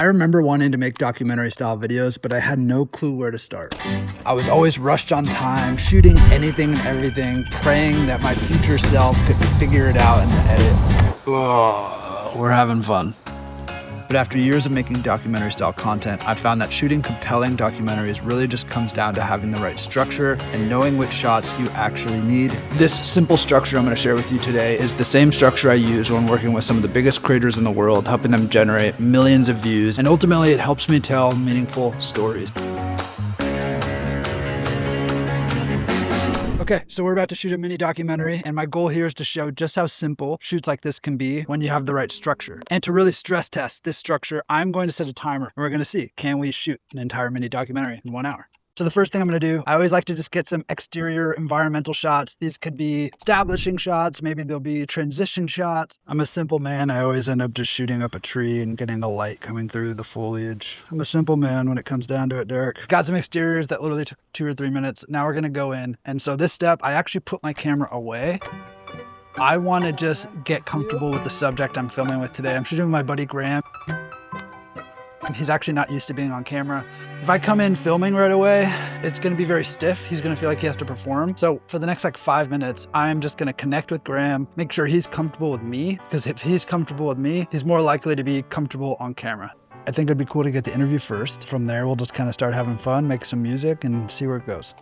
I remember wanting to make documentary style videos, but I had no clue where to start. I was always rushed on time, shooting anything and everything, praying that my future self could figure it out in the edit. Oh, we're having fun. But after years of making documentary style content, I found that shooting compelling documentaries really just comes down to having the right structure and knowing which shots you actually need. This simple structure I'm going to share with you today is the same structure I use when working with some of the biggest creators in the world, helping them generate millions of views, and ultimately it helps me tell meaningful stories. Okay, so we're about to shoot a mini documentary, and my goal here is to show just how simple shoots like this can be when you have the right structure. And to really stress test this structure, I'm going to set a timer, and we're going to see, can we shoot an entire mini documentary in 1 hour? So the first thing I'm going to do, I always like to just get some exterior environmental shots. These could be establishing shots, maybe they'll be transition shots. I'm a simple man. I always end up just shooting up a tree and getting the light coming through the foliage. I'm a simple man when it comes down to it, Derek. Got some exteriors that literally took 2 or 3 minutes. Now we're going to go in. And so this step, I actually put my camera away. I want to just get comfortable with the subject I'm filming with today. I'm shooting with my buddy Graham. He's actually not used to being on camera. If I come in filming right away, it's gonna be very stiff. He's gonna feel like he has to perform. So for the next 5 minutes, I'm just gonna connect with Graham, make sure he's comfortable with me, because if he's comfortable with me, he's more likely to be comfortable on camera. I think it'd be cool to get the interview first. From there, we'll just kind of start having fun, make some music, and see where it goes.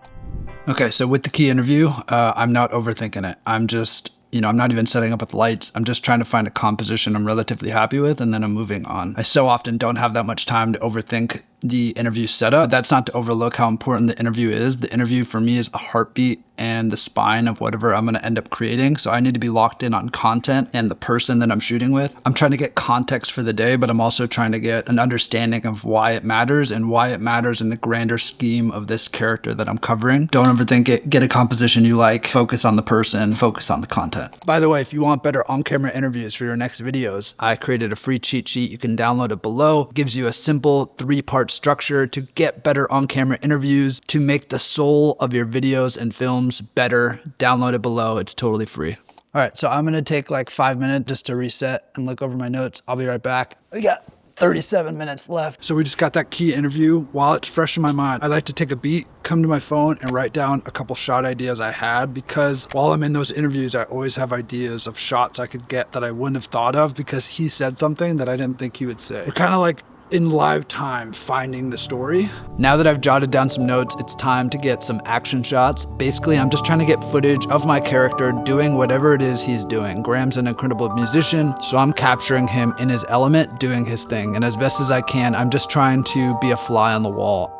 Okay, so with the key interview, I'm not overthinking it. I'm just, I'm not even setting up with lights. I'm just trying to find a composition I'm relatively happy with, and then I'm moving on. I so often don't have that much time to overthink the interview setup. But that's not to overlook how important the interview is. The interview for me is the heartbeat and the spine of whatever I'm gonna end up creating. So I need to be locked in on content and the person that I'm shooting with. I'm trying to get context for the day, but I'm also trying to get an understanding of why it matters and why it matters in the grander scheme of this character that I'm covering. Don't overthink it. Get a composition you like. Focus on the person. Focus on the content. By the way, if you want better on-camera interviews for your next videos, I created a free cheat sheet. You can download it below. It gives you a simple 3-part structure to get better on-camera interviews, to make the soul of your videos and films better. Download it below. It's totally free. All right, so I'm gonna take 5 minutes just to reset and look over my notes. I'll be right back. We got 37 minutes left. So we just got that key interview. While it's fresh in my mind, I like to take a beat, come to my phone, and write down a couple shot ideas I had, because while I'm in those interviews, I always have ideas of shots I could get that I wouldn't have thought of because he said something that I didn't think he would say. We're kind of like in live time finding the story. Now that I've jotted down some notes, it's time to get some action shots. Basically, I'm just trying to get footage of my character doing whatever it is he's doing. Graham's an incredible musician, so I'm capturing him in his element, doing his thing. And as best as I can, I'm just trying to be a fly on the wall.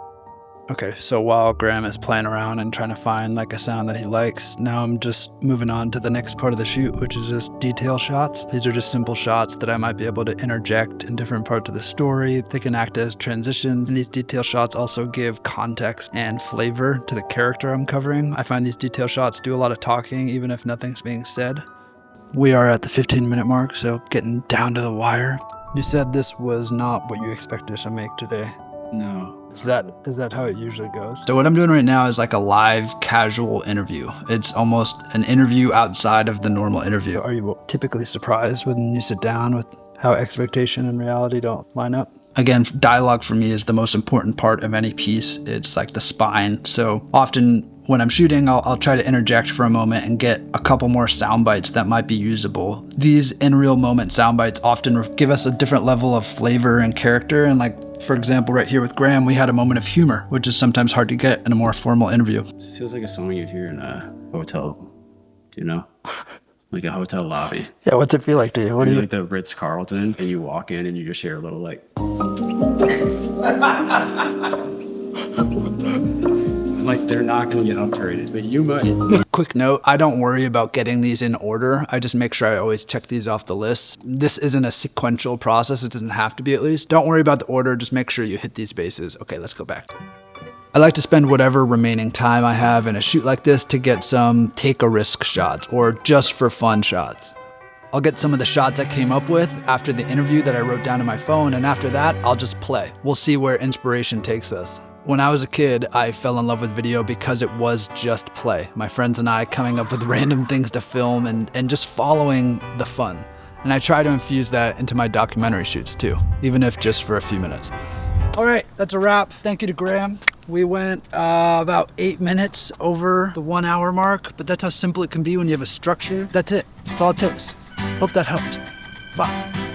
Okay, so while Graham is playing around and trying to find a sound that he likes, now I'm just moving on to the next part of the shoot, which is just detail shots. These are just simple shots that I might be able to interject in different parts of the story. They can act as transitions. And these detail shots also give context and flavor to the character I'm covering. I find these detail shots do a lot of talking, even if nothing's being said. We are at the 15-minute mark, so getting down to the wire. You said this was not what you expected to make today. No. Is that how it usually goes? So what I'm doing right now is a live casual interview. It's almost an interview outside of the normal interview. Are you typically surprised when you sit down with how expectation and reality don't line up? Again, dialogue for me is the most important part of any piece. It's like the spine. So often when I'm shooting, I'll try to interject for a moment and get a couple more sound bites that might be usable. These in real moment sound bites often give us a different level of flavor and character. And for example, right here with Graham, we had a moment of humor, which is sometimes hard to get in a more formal interview. It feels like a song you'd hear in a hotel, like a hotel lobby. Yeah, what's it feel like to you? What do you like the Ritz-Carlton, and you walk in and you just hear a little they're not going to get upgraded, but you might. Quick note, I don't worry about getting these in order. I just make sure I always check these off the list. This isn't a sequential process. It doesn't have to be, at least. Don't worry about the order. Just make sure you hit these bases. Okay, let's go back. I like to spend whatever remaining time I have in a shoot like this to get some take a risk shots or just for fun shots. I'll get some of the shots I came up with after the interview that I wrote down in my phone, and after that, I'll just play. We'll see where inspiration takes us. When I was a kid, I fell in love with video because it was just play. My friends and I coming up with random things to film and just following the fun. And I try to infuse that into my documentary shoots too, even if just for a few minutes. All right, that's a wrap. Thank you to Graham. We went about 8 minutes over the 1 hour mark, but that's how simple it can be when you have a structure. That's it. That's all it takes. Hope that helped. Bye.